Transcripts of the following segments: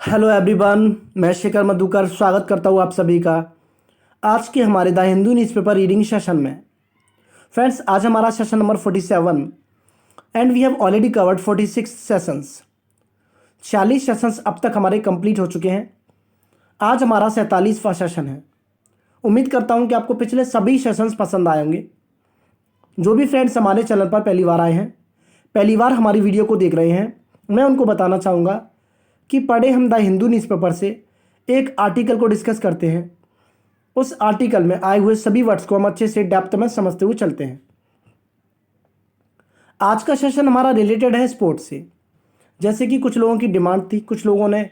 Hello everyone, मैं शेखर मधुकर स्वागत करता हूँ आप सभी का आज के हमारे the Hindu newspaper reading session में। फ्रेंड्स, आज हमारा session number 47 and we have already covered 46 sessions. 40 sessions अब तक हमारे कंप्लीट हो चुके हैं। आज हमारा 47वां सेशन है। उम्मीद करता हूँ कि आपको पिछले सभी सेशंस पसंद आए होंगे। जो भी फ्रेंड्स हमारे चैनल पर पहली बार आए हैं, पहली बार हमारी वीडियो को देख रहे हैं, मैं उनको बताना चाहूँगा कि पढ़े हम द हिंदू न्यूज़पेपर से एक आर्टिकल को डिस्कस करते हैं। उस आर्टिकल में आए हुए सभी वर्ड्स को हम अच्छे से डेप्थ में समझते हुए चलते हैं। आज का सेशन हमारा रिलेटेड है स्पोर्ट्स से। जैसे कि कुछ लोगों की डिमांड थी, कुछ लोगों ने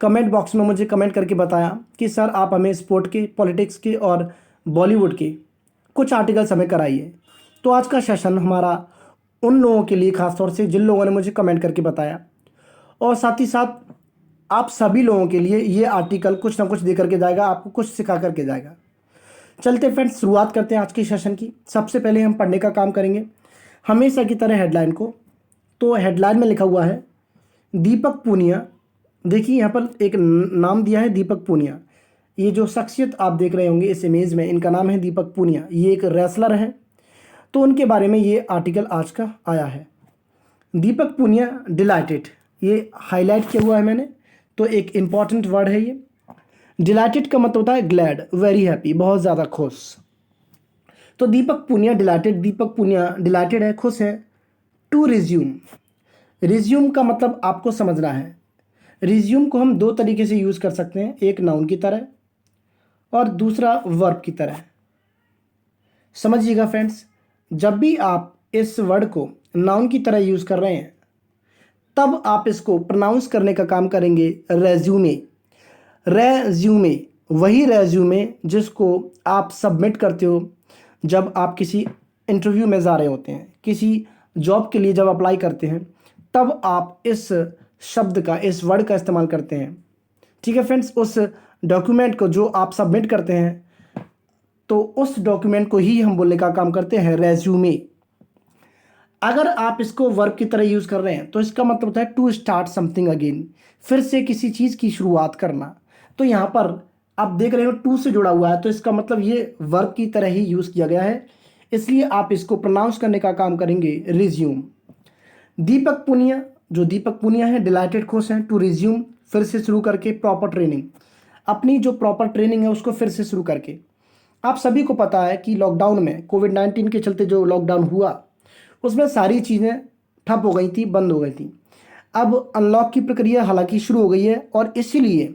कमेंट बॉक्स में मुझे कमेंट करके बताया कि सर आप हमें स्पोर्ट के, पॉलिटिक्स के और बॉलीवुड के कुछ आर्टिकल्स हमें कराइए। तो आज का सेशन हमारा उन लोगों के लिए खास तौर से जिन लोगों ने मुझे कमेंट करके बताया, और साथ ही साथ आप सभी लोगों के लिए ये आर्टिकल कुछ ना कुछ दे करके जाएगा, आपको कुछ सिखा करके जाएगा। चलते फ्रेंड्स, शुरुआत करते हैं आज के सेशन की। सबसे पहले हम पढ़ने का काम करेंगे हमेशा की तरह हेडलाइन को। तो हेडलाइन में लिखा हुआ है दीपक पूनिया। देखिए यहाँ पर एक नाम दिया है दीपक पूनिया। ये जो शख्सियत आप देख रहे होंगे इस इमेज में, इनका नाम है दीपक पूनिया। ये एक रेसलर है, तो उनके बारे में ये आर्टिकल आज का आया है। दीपक पूनिया डिलाइटेड, ये हाईलाइट किया हुआ है मैंने, तो एक इम्पॉर्टेंट वर्ड है ये। डिलाइटेड का मतलब होता है ग्लैड, वेरी हैप्पी, बहुत ज़्यादा खुश। तो दीपक पूनिया डिलाइटेड, दीपक पूनिया डिलाइटेड है, खुश है। टू रिज्यूम, रिज्यूम का मतलब आपको समझना है। रिज्यूम को हम दो तरीके से यूज़ कर सकते हैं, एक नाउन की तरह और दूसरा वर्ब की तरह। समझिएगा फ्रेंड्स, जब भी आप इस वर्ड को नाउन की तरह यूज़ कर रहे हैं तब आप इसको प्रोनाउंस करने का काम करेंगे रेज्यूमे। रेज्यूमे, वही रेज्यूमे जिसको आप सबमिट करते हो जब आप किसी इंटरव्यू में जा रहे होते हैं, किसी जॉब के लिए जब अप्लाई करते हैं, तब आप इस शब्द का, इस वर्ड का इस्तेमाल करते हैं। ठीक है फ्रेंड्स, उस डॉक्यूमेंट को जो आप सबमिट करते हैं, तो उस डॉक्यूमेंट को ही हम बोलने का काम करते हैं रेज्यूमे। अगर आप इसको वर्ब की तरह यूज़ कर रहे हैं तो इसका मतलब होता है टू स्टार्ट समथिंग अगेन, फिर से किसी चीज़ की शुरुआत करना। तो यहाँ पर आप देख रहे हो टू से जुड़ा हुआ है, तो इसका मतलब ये वर्ब की तरह ही यूज़ किया गया है, इसलिए आप इसको प्रोनाउंस करने का काम करेंगे रिज्यूम। दीपक पुनिया, जो दीपक पुनिया है डिलाइटेड, खुश हैं। टू रिज्यूम, फिर से शुरू करके। प्रॉपर ट्रेनिंग, अपनी जो प्रॉपर ट्रेनिंग है उसको फिर से शुरू करके। आप सभी को पता है कि लॉकडाउन में, कोविड-19 के चलते जो लॉकडाउन हुआ उसमें सारी चीज़ें ठप हो गई थी, बंद हो गई थी। अब अनलॉक की प्रक्रिया हालांकि शुरू हो गई है, और इसीलिए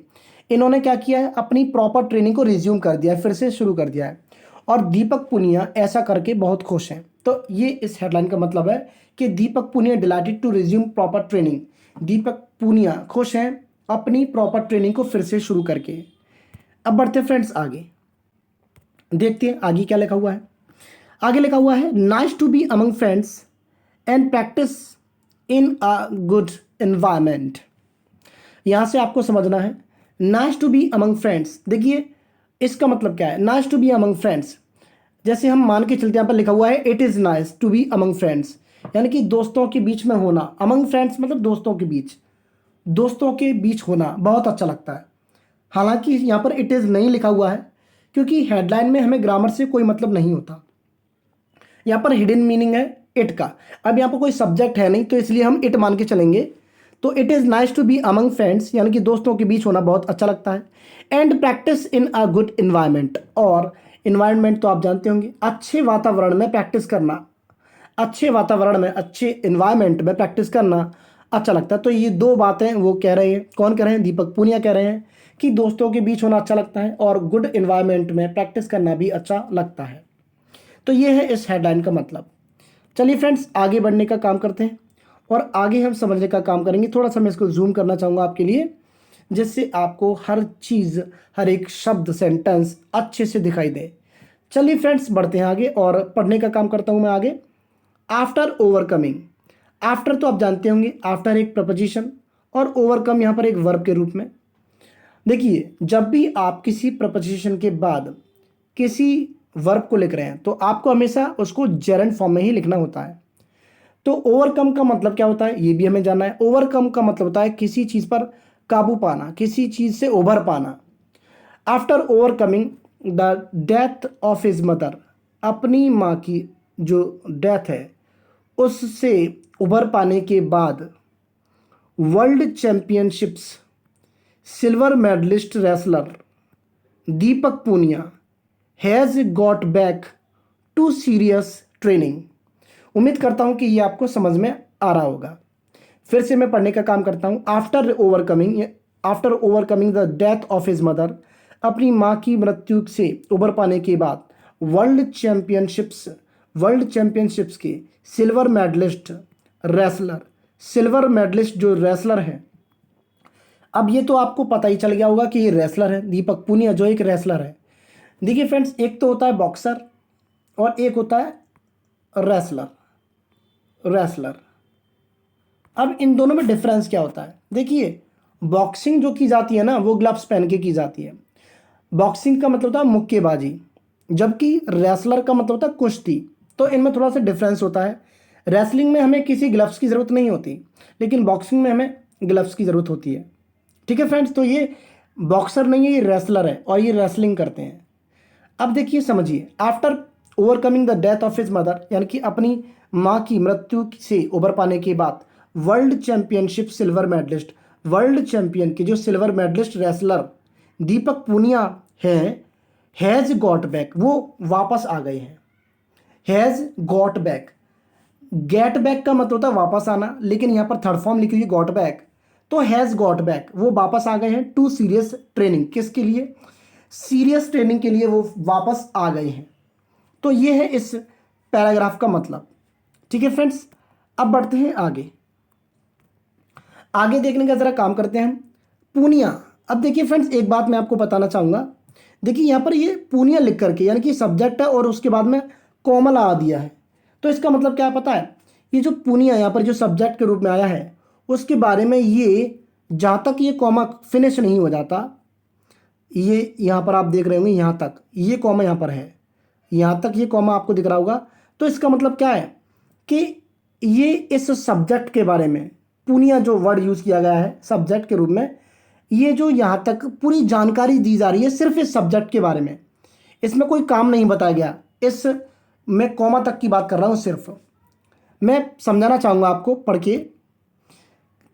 इन्होंने क्या किया है, अपनी प्रॉपर ट्रेनिंग को रिज्यूम कर दिया है, फिर से शुरू कर दिया है। और दीपक पुनिया ऐसा करके बहुत खुश हैं। तो ये इस हेडलाइन का मतलब है कि Deepak Punia delighted to resume proper training. Deepak Punia खुश हैं अपनी प्रॉपर ट्रेनिंग को फिर से शुरू करके। अब बढ़ते फ्रेंड्स आगे, देखते हैं आगे क्या लिखा हुआ है। आगे लिखा हुआ है nice to be among friends and practice in a good environment. यहां से आपको समझना है nice to be among friends. देखिए इसका मतलब क्या है, nice to be among friends. जैसे हम मान के चलते, यहाँ पर लिखा हुआ है it is nice to be among friends, यानी कि दोस्तों के बीच में होना। अमंग फ्रेंड्स मतलब दोस्तों के बीच, दोस्तों के बीच होना बहुत अच्छा लगता है। हालांकि यहाँ पर इट इज़ नहीं लिखा हुआ है, क्योंकि हेडलाइन में हमें ग्रामर से कोई मतलब नहीं होता। यहाँ पर हिडन मीनिंग है इट का। अब यहाँ पर कोई सब्जेक्ट है नहीं, तो इसलिए हम इट मान के चलेंगे। तो it is nice to be among friends, यानी कि दोस्तों के बीच होना बहुत अच्छा लगता है। And practice in a good environment, और इन्वायरमेंट तो आप जानते होंगे, अच्छे वातावरण में प्रैक्टिस करना, अच्छे वातावरण में, अच्छे इन्वायरमेंट में प्रैक्टिस करना अच्छा लगता है। तो ये दो बातें वो कह रहे हैं, कौन कह रहे हैं, दीपक पुनिया कह रहे हैं कि दोस्तों के बीच होना अच्छा लगता है और गुड इन्वायरमेंट में प्रैक्टिस करना भी अच्छा लगता है। तो ये है इस हेडलाइन का मतलब। चलिए फ्रेंड्स, आगे बढ़ने का काम करते हैं और आगे हम समझने का काम करेंगे। थोड़ा सा मैं इसको जूम करना चाहूँगा आपके लिए, जिससे आपको हर चीज़, हर एक शब्द, सेंटेंस अच्छे से दिखाई दे। चलिए फ्रेंड्स, बढ़ते हैं आगे और पढ़ने का काम करता हूँ मैं आगे। आफ्टर ओवरकमिंग, आफ्टर तो आप जानते होंगे, आफ्टर एक प्रपोजिशन और ओवरकम यहाँ पर एक वर्ब के रूप में। देखिए जब भी आप किसी प्रपोजिशन के बाद किसी वर्ब को लिख रहे हैं तो आपको हमेशा उसको जेरेंट फॉर्म में ही लिखना होता है। तो ओवरकम का मतलब क्या होता है ये भी हमें जानना है। ओवरकम का मतलब होता है किसी चीज़ पर काबू पाना, किसी चीज़ से उभर पाना। After overcoming the death of his mother, अपनी माँ की जो डेथ है उससे उभर पाने के बाद world championships silver medallist wrestler Deepak Punia has got back to serious training. उम्मीद करता हूँ कि ये आपको समझ में आ रहा होगा। फिर से मैं पढ़ने का काम करता हूँ। After overcoming the death of his mother, अपनी माँ की मृत्यु से उबर पाने के बाद वर्ल्ड चैंपियनशिप्स के silver medallist wrestler, silver medallist जो रेसलर हैं, अब ये तो आपको पता ही चल गया होगा कि ये रेसलर है दीपक पूनिया, जो एक रेसलर है। देखिए फ्रेंड्स, एक तो होता है बॉक्सर और एक होता है रेसलर। अब इन दोनों में डिफरेंस क्या होता है? देखिए, बॉक्सिंग जो की जाती है ना, वो ग्लव्स पहन के की जाती है। बॉक्सिंग का मतलब होता है मुक्केबाजी, जबकि रेसलर का मतलब होता है कुश्ती। तो इनमें थोड़ा सा डिफरेंस होता है। रेसलिंग में हमें किसी ग्लव्स की ज़रूरत नहीं होती, लेकिन बॉक्सिंग में हमें ग्लव्स की ज़रूरत होती है। ठीक है फ्रेंड्स, तो ये बॉक्सर नहीं है, ये रेसलर है और ये रेसलिंग करते हैं। अब देखिए, समझिए, after overcoming the death of his mother, यानी कि अपनी माँ की मृत्यु से उबर पाने के बाद world championship silver medallist, world champion के जो silver medallist wrestler Deepak Punia हैं, हैज़ गॉट बैक, वो वापस आ गए हैं। Has got back, get back का मतलब होता है वापस आना, लेकिन यहाँ पर थर्ड फॉर्म लिखी हुई गॉट बैक, तो हैज़ गॉट बैक, वो वापस आ गए हैं टू सीरियस ट्रेनिंग। किसके लिए? सीरियस ट्रेनिंग के लिए वो वापस आ गए हैं। तो ये है इस पैराग्राफ का मतलब। ठीक है फ्रेंड्स, अब बढ़ते हैं आगे देखने का ज़रा काम करते हैं। पूनिया, अब देखिए फ्रेंड्स, एक बात मैं आपको बताना चाहूँगा। देखिए यहाँ पर ये पूनिया लिख करके, यानी कि सब्जेक्ट है और उसके बाद में कोमल आ दिया है, तो इसका मतलब क्या पता है? ये जो पूनिया यहाँ पर जो सब्जेक्ट के रूप में आया है, उसके बारे में ये जहाँ तक ये कॉमा फिनिश नहीं हो जाता, ये यहाँ पर आप देख रहे होंगे, यहाँ तक ये कॉमा यहाँ पर है, यहाँ तक ये कॉमा आपको दिख रहा होगा, तो इसका मतलब क्या है कि ये इस सब्जेक्ट के बारे में, पूनिया जो वर्ड यूज़ किया गया है सब्जेक्ट के रूप में, ये जो यहाँ तक पूरी जानकारी दी जा रही है सिर्फ इस सब्जेक्ट के बारे में, इसमें कोई काम नहीं बताया गया। इस मैं कॉमा तक की बात कर रहा हूँ सिर्फ। मैं समझाना चाहूँगा आपको पढ़ के।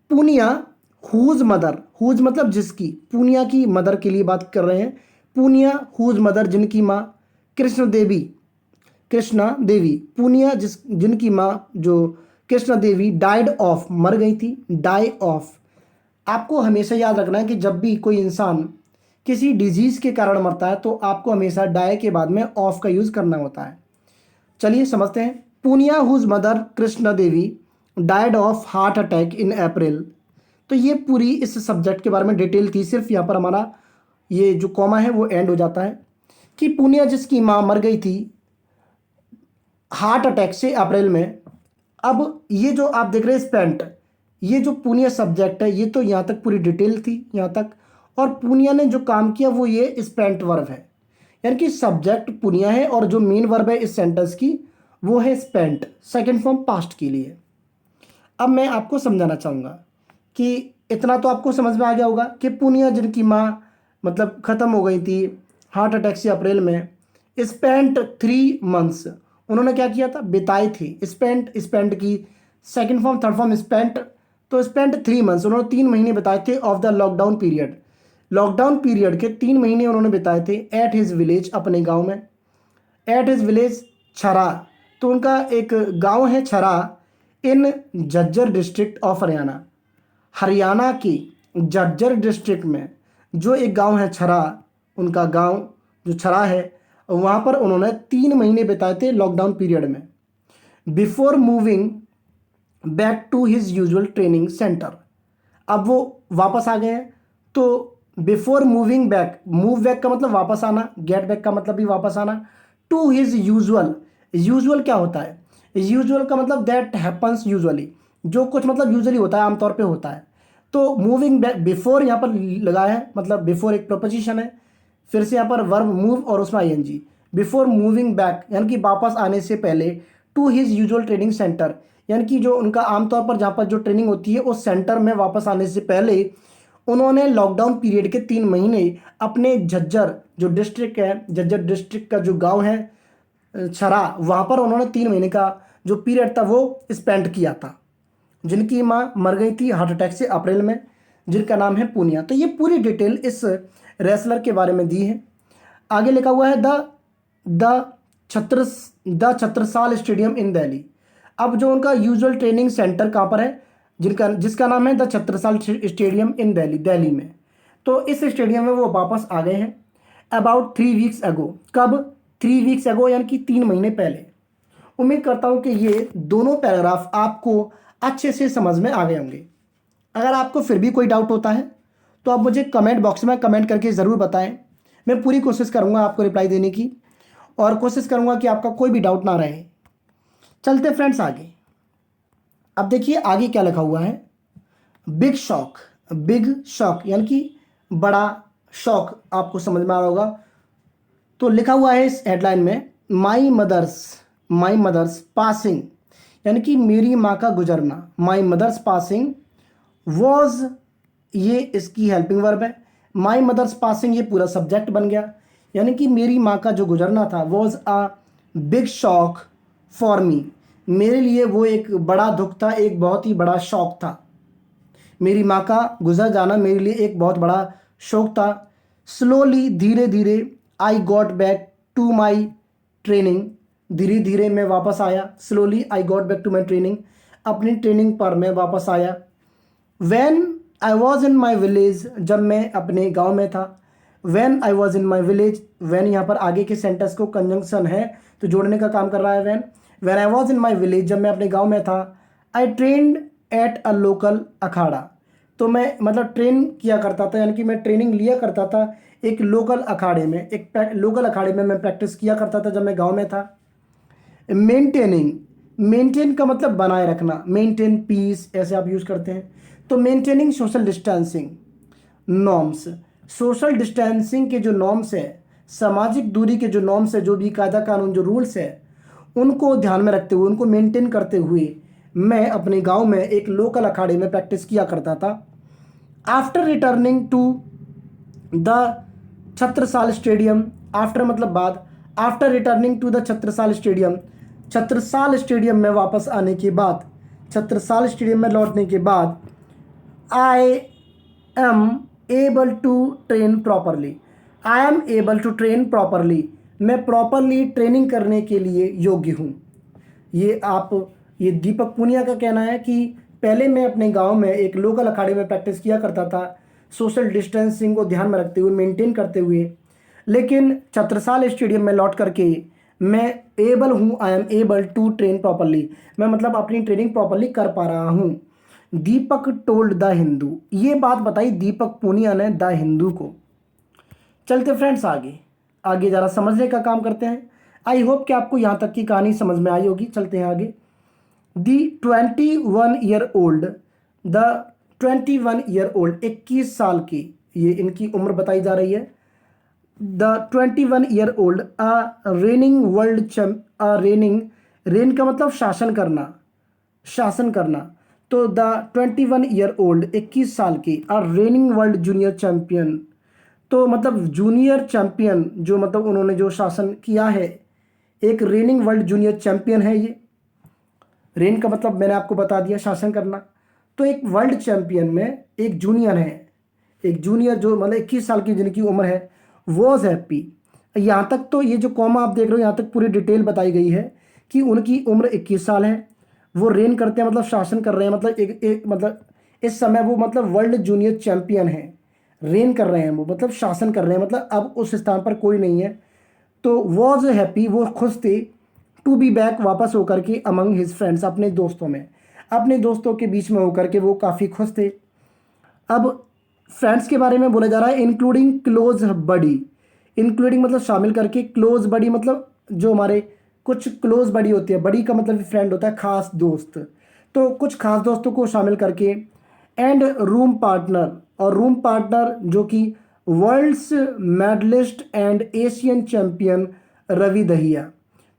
पूनिया हुज मदर, हुज मतलब जिसकी, पूनिया की मदर के लिए बात कर रहे हैं। पूनिया हुज मदर, जिनकी माँ कृष्णा देवी, पूनिया जिनकी माँ जो कृष्णा देवी डाइड ऑफ, मर गई थी, डाई ऑफ। आपको हमेशा याद रखना है कि जब भी कोई इंसान किसी डिजीज़ के कारण मरता है तो आपको हमेशा डाई के बाद में ऑफ का यूज़ करना होता है। चलिए समझते हैं। Punia whose mother Krishna Devi died of heart attack in April. तो ये पूरी इस सब्जेक्ट के बारे में डिटेल थी, सिर्फ यहाँ पर हमारा ये जो कॉमा है वो एंड हो जाता है कि पूनिया जिसकी माँ मर गई थी हार्ट अटैक से अप्रैल में। अब ये जो आप देख रहे हैं स्पेंट, ये जो पूनिया सब्जेक्ट है, ये तो यहाँ तक पूरी डिटेल थी यहाँ तक, और पूनिया ने जो काम किया वो ये स्पेंट वर्ब है, यानी कि सब्जेक्ट पूनिया है और जो मेन वर्ब है इस सेंटेंस की वो है स्पेंट, सेकंड फॉर्म पास्ट के लिए। अब मैं आपको समझाना चाहूँगा कि इतना तो आपको समझ में आ गया होगा कि पूनिया जिनकी माँ मतलब ख़त्म हो गई थी हार्ट अटैक से अप्रैल में, स्पेंट 3 मंथ्स, उन्होंने क्या किया था? बिताए थे। स्पेंट की second form third form spent, तो स्पेंट 3 मंथ्स, उन्होंने 3 महीने बिताए थे of the lockdown period, lockdown period के 3 महीने उन्होंने बिताए थे एट हिज विलेज, अपने गांव में, एट हिज विलेज छरा, तो उनका एक गांव है छरा इन झज्जर डिस्ट्रिक्ट ऑफ हरियाणा, हरियाणा की झज्जर डिस्ट्रिक्ट में जो एक गांव है छरा, उनका गांव जो छरा है वहाँ पर उन्होंने 3 महीने बिताए थे लॉकडाउन पीरियड में, before moving back to his usual training centre. अब वो वापस आ गए हैं, तो before moving back, move back का मतलब वापस आना, गेट बैक का मतलब भी वापस आना, टू हिज यूजुअल, यूजुअल क्या होता है? यूजुअल का मतलब दैट हैपन्स यूजुअली, जो कुछ मतलब यूजुअली होता है, आमतौर पे होता है। तो मूविंग बैक, बिफोर यहाँ पर लगाया है, मतलब बिफोर एक प्रपोजिशन है, फिर से यहाँ पर वर्ब मूव और उसमें आईएनजी, बिफोर मूविंग बैक यानी कि वापस आने से पहले, to his usual training centre यानी कि जो उनका आमतौर पर जहाँ पर जो ट्रेनिंग होती है उस सेंटर में वापस आने से पहले, उन्होंने लॉकडाउन पीरियड के 3 महीने अपने झज्जर जो डिस्ट्रिक्ट है, झज्जर डिस्ट्रिक्ट का जो गांव है छरा, वहाँ पर उन्होंने 3 महीने का जो पीरियड था वो स्पेंड किया था। जिनकी माँ मर गई थी हार्ट अटैक से अप्रैल में, जिनका नाम है पूनिया। तो ये पूरी डिटेल इस रेसलर के बारे में दी है। आगे लिखा हुआ है द छत्र द छत्रसाल स्टेडियम इन दिल्ली। अब जो उनका यूजुअल ट्रेनिंग सेंटर कहाँ पर है, जिसका नाम है द छत्रसाल स्टेडियम इन दिल्ली, दिल्ली में। तो इस स्टेडियम में वो वापस आ गए हैं अबाउट 3 वीक्स अगो। कब? 3 वीक्स अगो, यानी कि 3 महीने पहले। उम्मीद करता हूँ कि ये दोनों पैराग्राफ आपको अच्छे से समझ में आ गए होंगे। अगर आपको फिर भी कोई डाउट होता है तो आप मुझे कमेंट बॉक्स में कमेंट करके ज़रूर बताएं। मैं पूरी कोशिश करूँगा आपको रिप्लाई देने की, और कोशिश करूँगा कि आपका कोई भी डाउट ना रहे। चलते फ्रेंड्स आगे। अब देखिए आगे क्या लिखा हुआ है। बिग शॉक, बिग शॉक यानी कि बड़ा शॉक, आपको समझ में आ रहा होगा। तो लिखा हुआ है इस हेडलाइन में, माई मदर्स पासिंग, यानी कि मेरी माँ का गुजरना। माई मदर्स पासिंग वॉज, ये इसकी हेल्पिंग वर्ब है। माई मदर्स पासिंग ये पूरा सब्जेक्ट बन गया, यानी कि मेरी माँ का जो गुजरना था was a big shock for me, मेरे लिए वो एक बड़ा दुख था, एक बहुत ही बड़ा शौक था। मेरी माँ का गुजर जाना मेरे लिए एक बहुत बड़ा शौक था। स्लोली, धीरे धीरे, I got back to my training, धीरे धीरे मैं वापस आया। Slowly I got back to my training, अपनी ट्रेनिंग पर मैं वापस आया। When I was in my village, जब मैं अपने गाँव में था। When I was in my village, when यहाँ पर आगे के सेंटेंस को कंजंक्शन है तो जोड़ने का काम कर रहा है। Van I was in my village, जब मैं अपने गाँव में था। आई ट्रेंड एट अ लोकल अखाड़ा, तो मैं मतलब ट्रेन किया करता था, यानी कि मैं ट्रेनिंग लिया करता था एक लोकल अखाड़े में। एक लोकल अखाड़े में मैं प्रैक्टिस किया करता था जब मैं गाँव में था। मेंटेनिंग, मेंटेन का मतलब बनाए रखना, मेंटेन पीस ऐसे आप यूज़ करते हैं। तो maintaining social distancing norms, social distancing के जो नॉर्म्स है, सामाजिक दूरी के जो नॉर्म्स है, जो भी कायदा कानून जो रूल्स है, उनको ध्यान में रखते हुए, उनको मेंटेन करते हुए मैं अपने गांव में एक लोकल अखाड़े में प्रैक्टिस किया करता था। After returning to the Chhatrasal stadium, after मतलब बाद, after returning to the Chhatrasal stadium, Chhatrasal stadium में वापस आने के बाद, छत्रसाल स्टेडियम में लौटने के बाद, I am able to train properly, I am able to train properly, मैं प्रॉपरली ट्रेनिंग करने के लिए योग्य हूँ। ये दीपक पूनिया का कहना है कि पहले मैं अपने गांव में एक लोकल अखाड़े में प्रैक्टिस किया करता था, सोशल डिस्टेंसिंग को ध्यान में रखते हुए, मेंटेन करते हुए, लेकिन छत्रसाल स्टेडियम में लौट करके मैं एबल हूँ, I am able to train properly, मैं मतलब अपनी ट्रेनिंग प्रॉपरली कर पा रहा हूँ। दीपक टोल्ड द हिंदू, ये बात बताई दीपक पूनिया ने द हिंदू को। चलते फ्रेंड्स आगे, आगे ज़रा समझने का काम करते हैं। आई होप कि आपको यहाँ तक की कहानी समझ में आई होगी। चलते हैं आगे। दी 21 year old, the 21 year old, 21 साल की ये इनकी उम्र बताई जा रही है। The 21 year old a raining world champ, a raining, rain का मतलब शासन करना, शासन करना। तो द 21 ईयर ओल्ड, 21 साल की, अ रेनिंग वर्ल्ड जूनियर चैंपियन, तो मतलब जूनियर चैंपियन, जो मतलब उन्होंने जो शासन किया है, एक रेनिंग वर्ल्ड जूनियर चैंपियन है ये। रेन का मतलब मैंने आपको बता दिया, शासन करना। तो एक वर्ल्ड चैंपियन में एक जूनियर है, एक जूनियर जो मतलब 21 साल की जिनकी उम्र है, वॉज हैप्पी। यहाँ तक तो ये जो कॉमा आप देख रहे हो, यहाँ तक पूरी डिटेल बताई गई है कि उनकी उम्र 21 साल है, वो रेन करते हैं मतलब शासन कर रहे हैं, मतलब एक मतलब इस समय वो मतलब वर्ल्ड जूनियर चैंपियन है, रेन कर रहे हैं वो मतलब शासन कर रहे हैं, मतलब अब उस स्थान पर कोई नहीं है। तो वॉज हैप्पी, वो खुश थे, टू बी बैक, वापस होकर के, अमंग हिज फ्रेंड्स, अपने दोस्तों में, अपने दोस्तों के बीच में होकर के वो काफ़ी खुश थे। अब फ्रेंड्स के बारे में बोला जा रहा है, इंक्लूडिंग क्लोज बडी, इंक्लूडिंग मतलब शामिल करके, क्लोज बडी मतलब जो हमारे कुछ क्लोज बडी होती है, बडी का मतलब फ्रेंड होता है, खास दोस्त, तो कुछ खास दोस्तों को शामिल करके, एंड रूम पार्टनर, और रूम पार्टनर जो कि worlds medallist and Asian champion Ravi Dahiya,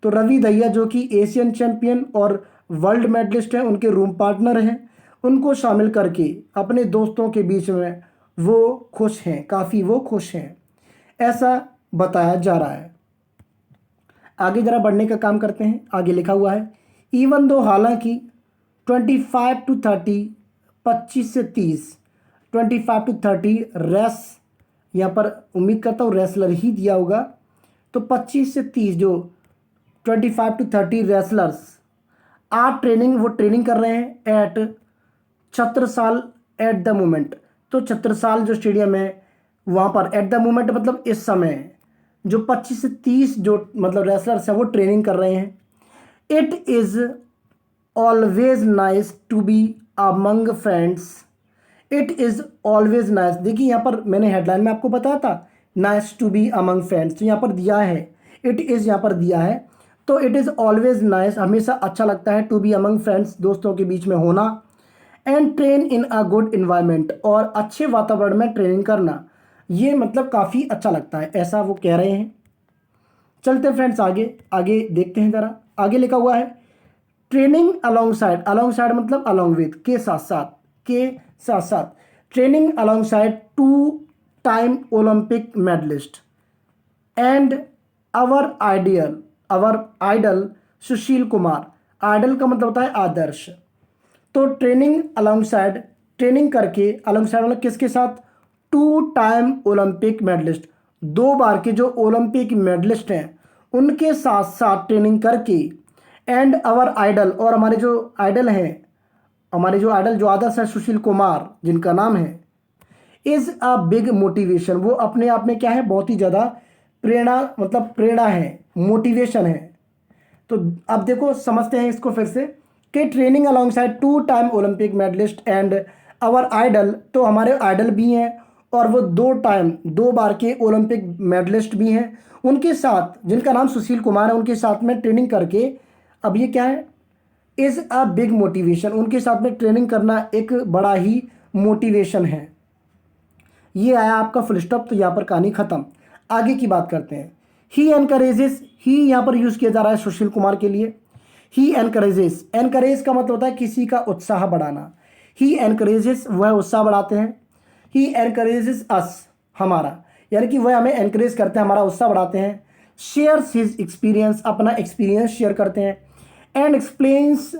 तो रवि दहिया जो कि एशियन चैंपियन और वर्ल्ड मेडलिस्ट हैं, उनके रूम पार्टनर हैं, उनको शामिल करके अपने दोस्तों के बीच में वो खुश हैं, काफ़ी वो खुश हैं, ऐसा बताया जा रहा है। आगे ज़रा बढ़ने का काम करते हैं। आगे लिखा हुआ है इवन दो, हालांकि 25 to 30, 25 से 30, 25 to 30 रेस, यहाँ पर उम्मीद करता हूँ रेसलर ही दिया होगा, तो 25 से 30 जो 25 to 30 रेसलर्स आर ट्रेनिंग, वो ट्रेनिंग कर रहे हैं at Chhatrasal at the moment. तो छत्रसाल जो स्टेडियम है वहाँ पर एट द मोमेंट मतलब इस समय जो 25 से 30 जो मतलब रेसलर्स हैं वो ट्रेनिंग कर रहे हैं। It is always nice to be among friends. It is always nice, देखिए यहाँ पर मैंने हेडलाइन में आपको बताया था nice to be among friends, तो यहाँ पर दिया है इट इज़, यहाँ पर दिया है, तो इट इज़ ऑलवेज नाइस, हमेशा अच्छा लगता है, टू बी अमंग फ्रेंड्स, दोस्तों के बीच में होना, and train in a good environment, और अच्छे वातावरण में ट्रेनिंग करना, ये मतलब काफ़ी अच्छा लगता है, ऐसा वो कह रहे हैं। चलते हैं फ्रेंड्स आगे, आगे देखते हैं ज़रा। आगे लिखा हुआ है training alongside, alongside मतलब अलोंग विद, के साथ साथ, के साथ साथ, training alongside 2 time Olympic medallist and our ideal, our idol Sushil Kumar. Idol का मतलब होता है आदर्श। तो ट्रेनिंग अलोंग साइड, ट्रेनिंग करके, अलोंग साइड मतलब किसके साथ, 2 टाइम ओलंपिक मेडलिस्ट, 2 बार के जो ओलंपिक मेडलिस्ट हैं उनके साथ साथ ट्रेनिंग करके, एंड आवर आइडल, और हमारे जो आइडल हैं, हमारे जो आइडल जो आदर्श है सुशील कुमार जिनका नाम है, इज़ अ बिग मोटिवेशन, वो अपने आप में क्या है, बहुत ही ज़्यादा प्रेरणा, मतलब प्रेरणा है, मोटिवेशन है। तो अब देखो समझते हैं इसको फिर से कि training alongside 2 time Olympic medallist and our idol, तो हमारे आइडल भी हैं और वो 2 टाइम, 2 बार के ओलंपिक मेडलिस्ट भी हैं, उनके साथ जिनका नाम सुशील कुमार है उनके साथ में ट्रेनिंग करके, अब ये क्या है, इज़ अ बिग मोटिवेशन, उनके साथ में ट्रेनिंग करना एक बड़ा ही मोटिवेशन है। ये आया आपका फुल स्टॉप, तो यहाँ पर कहानी खत्म। आगे की बात करते हैं। ही एनकरेजेस, ही यहाँ पर यूज़ किया जा रहा है सुशील कुमार के लिए। ही एनकरेजेस, एनकरेज का मतलब होता है किसी का उत्साह बढ़ाना। ही एनकरेजेस, वह उत्साह बढ़ाते हैं। ही एनकरेजेस अस, हमारा, यानी कि वह हमें एनकरेज करते हैं, हमारा उत्साह बढ़ाते हैं। शेयर्स हिज एक्सपीरियंस, अपना एक्सपीरियंस शेयर करते हैं। And explains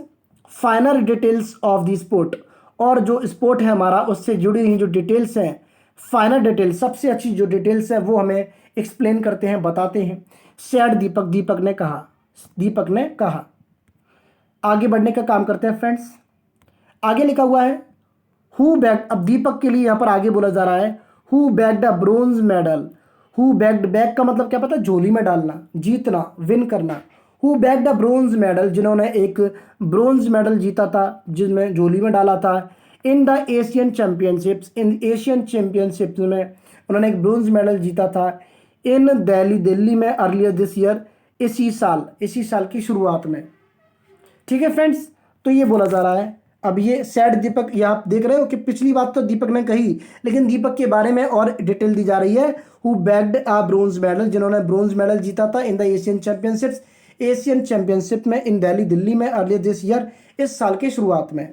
final details of the sport, और जो स्पोर्ट है हमारा उससे जुड़ी हुई जो डिटेल्स हैं, फाइनल डिटेल्स, सबसे अच्छी जो डिटेल्स है वो हमें एक्सप्लेन करते हैं, बताते हैं। सैड दीपक, दीपक ने कहा, दीपक ने कहा। आगे बढ़ने का काम करते हैं फ्रेंड्स। आगे लिखा हुआ है हु बैग्ड, अब दीपक के लिए यहाँ पर आगे बोला जा रहा है who bagged a bronze medal. Who bagged, bag का मतलब क्या पता है, झोली में डालना, जीतना, विन करना। Who bagged a bronze medal, जिन्होंने एक ब्रोंज मेडल जीता था, जिसमें झोली में डाला था, in the Asian championships, in Asian championships में उन्होंने एक ब्रोंज मेडल जीता था, इन दिल्ली, दिल्ली में, अर्लियर दिस ईयर, इसी साल, इसी साल की शुरुआत में। ठीक है फ्रेंड्स, तो ये बोला जा रहा है। अब ये सैड दीपक, ये आप देख रहे हो कि पिछली बात तो दीपक ने कही, लेकिन दीपक के बारे में और डिटेल दी जा रही है। Who bagged a bronze medal, जिन्होंने ब्रोंज मेडल जीता था in the Asian championships, Asian championship में, इन दिल्ली, दिल्ली में, अर्लियर दिस ईयर, इस साल की शुरुआत में।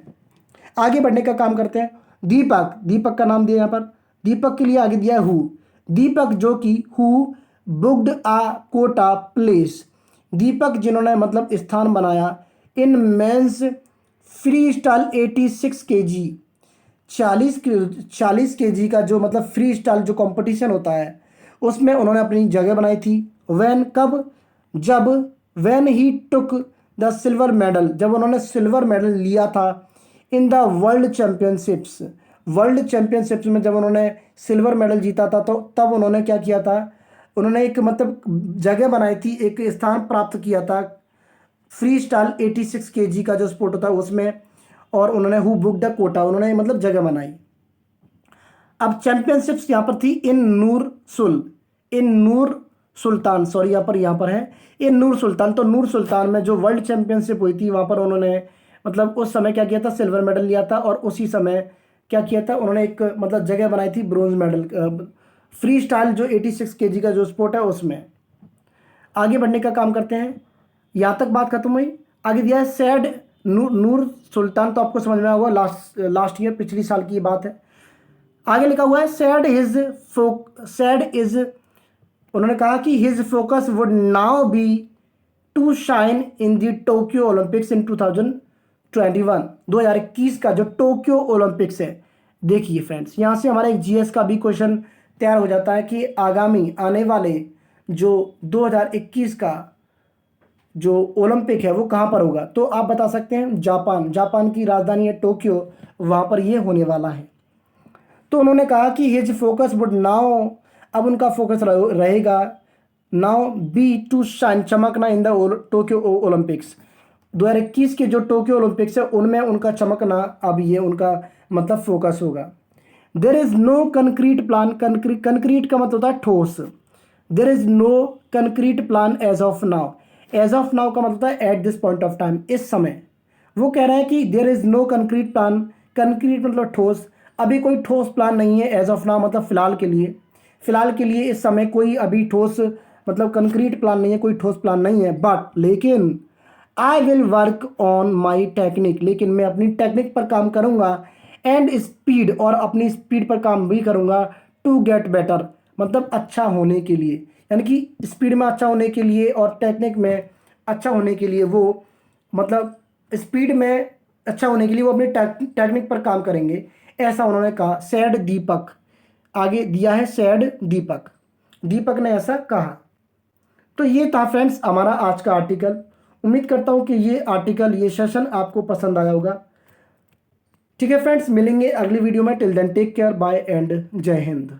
आगे बढ़ने का काम करते हैं। दीपक, दीपक का नाम दिया यहाँ पर, दीपक के लिए आगे दिया है हु, दीपक जो कि who booked a quota place, Deepak जिन्होंने मतलब स्थान बनाया in men's freestyle 86 kg, 40 kg का जो मतलब फ्री स्टाइल जो कंपटीशन होता है उसमें उन्होंने अपनी जगह बनाई थी। वैन, कब, जब, when he took the silver medal, जब उन्होंने सिल्वर मेडल लिया था in the world championships, world championships में जब उन्होंने सिल्वर मेडल जीता था, तो तब उन्होंने क्या किया था, उन्होंने एक मतलब जगह बनाई थी, एक स्थान प्राप्त किया था फ्री स्टाइल 86 kg का जो स्पोर्ट होता है उसमें, और उन्होंने हु बुक द कोटा, उन्होंने मतलब जगह बनाई। अब चैंपियनशिप्स यहाँ पर थी इन नूर सुल, इन नूर सुल्तान, सॉरी यहाँ पर है इन नूर सुल्तान, तो नूर सुल्तान में जो वर्ल्ड चैंपियनशिप हुई थी वहाँ पर उन्होंने मतलब उस समय क्या किया था, सिल्वर मेडल लिया था, और उसी समय क्या किया था उन्होंने, एक मतलब जगह बनाई थी ब्रोंज मेडल, फ्री स्टाइल जो 86 kg का जो स्पोर्ट है उसमें। आगे बढ़ने का काम करते हैं। यहाँ तक बात खत्म हुई। आगे दिया है सैड नूर सुल्तान, तो आपको समझ में आया होगा, लास्ट ईयर, पिछली साल की ये बात है। आगे लिखा हुआ है सैड इज, उन्होंने कहा कि his focus would now be to shine in the Tokyo Olympics in 2021 का जो टोक्यो ओलंपिक्स है। देखिए फ्रेंड्स, यहाँ से हमारा एक जीएस का भी क्वेश्चन तैयार हो जाता है कि आगामी आने वाले जो 2021 का जो ओलंपिक है वो कहाँ पर होगा। तो आप बता सकते हैं जापान, जापान की राजधानी है टोक्यो, वहाँ पर ये होने वाला है। तो उन्होंने कहा कि हिज फोकस वुड नाउ, अब उनका फोकस रहेगा नाउ बी टू शाइन, चमकना इन द टोक्यो ओलंपिक्स। 2021 के जो टोक्यो ओलंपिक्स है उनमें उनका चमकना, अब ये उनका मतलब फोकस होगा। There is no concrete plan, concrete का मतलब होता है ठोस। There is no concrete plan as of now, as of now का मतलब होता है at this point of time, इस समय। वो कह रहे हैं कि there is no concrete plan, concrete मतलब ठोस, अभी कोई ठोस प्लान नहीं है एज ऑफ नाउ मतलब फिलहाल के लिए, फिलहाल के लिए इस समय कोई अभी ठोस मतलब कंक्रीट प्लान नहीं है, कोई ठोस प्लान नहीं है। बट लेकिन I will work on my technique, लेकिन मैं अपनी टेक्निक पर काम करूंगा, एंड स्पीड, और अपनी स्पीड पर काम भी करूंगा, टू गेट बेटर मतलब अच्छा होने के लिए, यानी कि स्पीड में अच्छा होने के लिए और टेक्निक में अच्छा होने के लिए वो मतलब स्पीड में अच्छा होने के लिए वो अपनी टेक्निक पर काम करेंगे, ऐसा उन्होंने कहा। सैड दीपक, आगे दिया है सैड दीपक, दीपक ने ऐसा कहा। तो ये था फ्रेंड्स हमारा आज का आर्टिकल। उम्मीद करता हूँ कि ये आर्टिकल, ये सेशन आपको पसंद आया होगा। ठीक है फ्रेंड्स, मिलेंगे अगली वीडियो में। Till then take care, bye and जय हिंद।